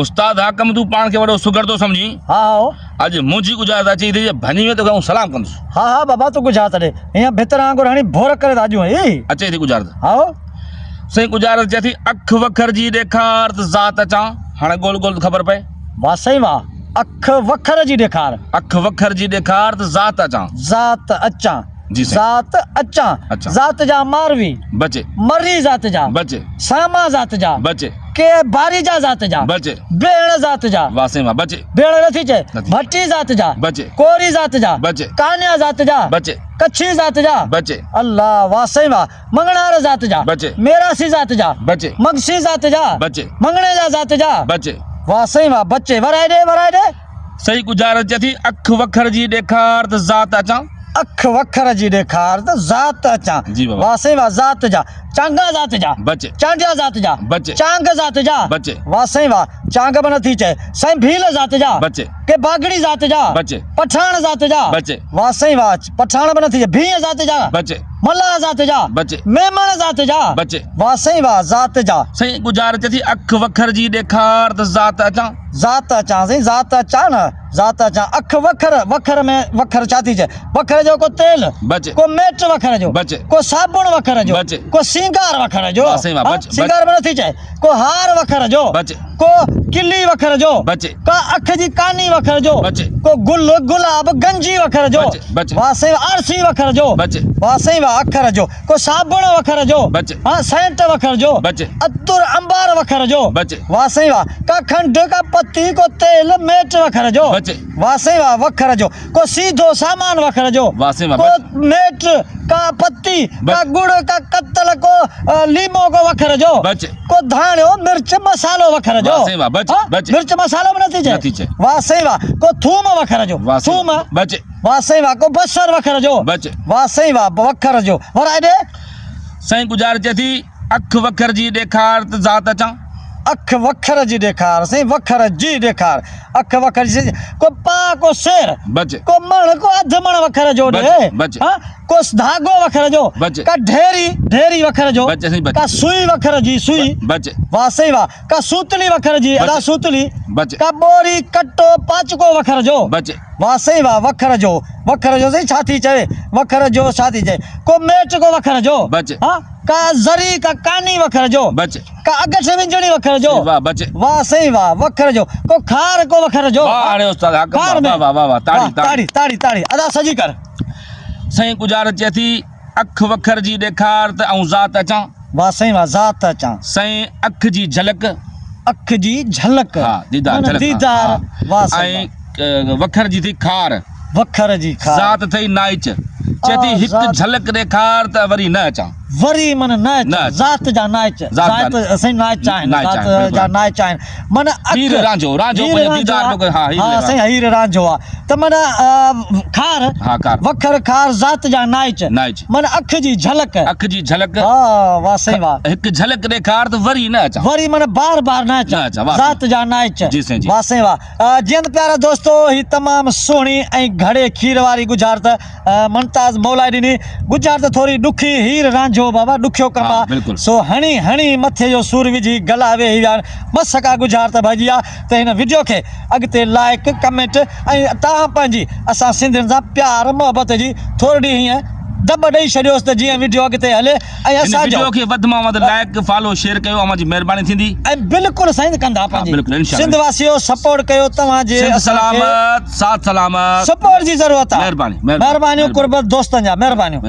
उस्ताद हाकम तू पान के वडो सुगर तो समझी। हाँ आज मुझी गुजारत अची थी भनी में तो कहूं सलाम कंदुस। हाँ हाँ बाबा तू गुजारत रे यहाँ भितर आंगुर हणी भोर करे दाजू है अचे थी गुजारत। हाँ सही गुजारत चए थी अख वखर जी ॾेखार त ज़ात अचां। हाणे गोल गोल ख़बर पए। वाह सही वाह अख वखर जी ॾेखार अख वखर जी ॾेखार त ज़ात अचां। ज़ात अचां जी साईं। ज़ात अचां अच्छा। ज़ात जा मारवी बचे मरी ज़ात जा बचे सामा ज़ात जा बचे के बारी जा ज़ात जा बचे भेण ज़ात जा वासे मां बचे भेण नथी चए नथी। भट्टी ज़ात जा बचे कोरी ज़ात जा बचे कान्या ज़ात जा बचे कच्छी ज़ात जा बचे अल्लाह वाह सही वाह मंगणार ज़ात जा बचे मेरासी ज़ात जा बचे मगसी ज़ात जा बचे मंगणे जा ज़ात जा बचे। वाह सही वाह बच्चे वराए दे सही गुजारत चए थी अख वखर जी ॾेखार त ज़ात अचां। अख वखर जी ॾेखार त ज़ात अचां। जी बाबा। वाह सही वाह ज़ात जा चांगा ज़ात जा बचे चांडिया ज़ात जा बचे चांग ज़ात जा बचे वाह सही वाह चांग बि नथी चए साईं भील ज़ात जा बचे के बागड़ी ज़ात जा बचे पठाण ज़ात जा बचे वाह सही वाह पठाण बि नथी चए भीह ज़ात जा बचे मल्ला ज़ात जा बचे मेमण ज़ात जा बचे। वाह सही वाह ज़ात जा सही गुजारत चए थी अख वखर जी ॾेखार त ज़ात अचां। ज़ात अचां साईं ज़ात अचां न ज़ात अचां अख वखर वखर में वखर छा थी चए वखर जो को तेल बचे को मेट वखर जो बचे को साबुण वखर जो बचे को सिंगार वखर जो वाह सही वाह, हाँ, बचे, सिंगार में नथी चए को हार वखर जो बचे को किली वखर जो बचे का अख जी कानी वखर जो बचे को गुल गुलाब गंजी वखर जो बचे, बचे। वाह सही वाह, आरसी वखर जो बचे वाह सही वाह अखर जो को साबुण वखर जो बचे हाँ सेंट वखर जो बचे अतुर अंबार वखर जो बचे वाह सही वाह का खंड का पत्ती को तेल मेट वखर जो बचे वाह सही वाह वखर जो को सीधो सामान वखर जो वाह सही वाह, को मेट का पत्ती का गुड़ का कत्तल को लीमो को वखर जो बचे को धाणो मिर्च मसालो वखर जो वाह सही वाह, बचे, हाँ? बचे। मिर्च मसालो में नथी नथी चए चए। वाह सही वाह को थूम वखर जो वाह सही थूम वाह, बचे वाह सही वाह को बसर वखर जो बचे। वाह सही वाह वखर जो वराए दे सही गुजारत चए थी अख वखर जी ॾेखार त ज़ात अचां। अख वखर जी ॾेखार साईं वखर जी ॾेखार अख वखर जी को पा को शेर बचे को मण को अध मण वखर जो बचे, ॾे बचे। हाँ को धागो वखर जो बचे। का ढेरी वखर जो बचे साईं, बचे। का सुई वखर जी सुई बचे वाह सही वाह का सूतली वखर जी अदा बचे। सूतली बचे का बोरी कट्टो पाचको वखर जो बचे वाह सही वाह वखर जो सही छा थी चए वखर जो छा थी चए को मेट को वखर जो बचे। हाँ का जरी का कानी वखर जो बचे का अगठ विंजणी वखर जो वाह बचे वाह सही वाह वखर जो को खार को वखर जो वाह हाणे उस्ताद हाकम खार में वाह वाह वाह वाह ताड़ी ताड़ी ताड़ी ताड़ी अदा सजी कर सही गुजारत चए थी अख वखर जी ॾेखार त ऐं ज़ात अचां। वाह सही वाह ज़ात अचां सही अख जी झलक अख जी झलक हा दीदार माना झलक दीदार हा। वाह सही ऐं वखर जी थी खार वाह। वखर जी खार ज़ात थई नाइच चए थी हिकु ज़ात। झलक ॾेखार त वरी न अचां। वरी मन नाच नाच। ज़ात जा नाच ज़ात जा- असां नाच आहिनि नाच ज़ात आहिनि, जा बिल्कुलु। नाच आहिनि मन हीर रांझो हीर पंहिंजो रांझो दीदार आहे। जो हा हीर हा हा। साईं हीर रांझो आहे त मन खार हा कार वखर खार ज़ात जा नाच नाइच मन अख जी झलक अख जी झलक हा वाह सही वाह हिकु झलक ॾेखार त वरी न अचां। वरी मन बार बार नाच नाच, वाह ज़ात जा नाच जी साईं, जी। वाह सही वाह जीअं त प्यारा दोस्तो ही तमामु सुहिणी ऐं घणे खीर वारी गुजारत मुमताज़ मौला ॾिनी गुजारत थोरी ॾुखी हीर रांझो बाबा ॾुखियो कमु हा, आहे बिल्कुलु। सो हणी मथे जो सूर विझी गला वेही विया मसका गुजारत भाॼी आहे त हिन वीडियो खे अॻिते लाइक कमेंट ऐं तव्हां पंहिंजी असां सिंधियुनि सां प्यार मोहबत जी थोरी हीअं दॿ ॾेई छॾियोसि त जीअं वीडियो अॻिते हले ऐं हिन असांजो वीडियो खे वधि मां वधि लाइक फॉलो शेयर कयो अमां जी महिरबानी थींदी। ऐं बिल्कुलु साईं कंदा बिल्कुलु, पंहिंजी इंशाअल्लाह। सिंध वासियो सपोर्ट कयो तव्हांजे सिंध सलामत साथ सलामत सपोर्ट जी ज़रूरत आहे महिरबानी महिरबानियूं कुर्बत दोस्तनि जा महिरबानियूं।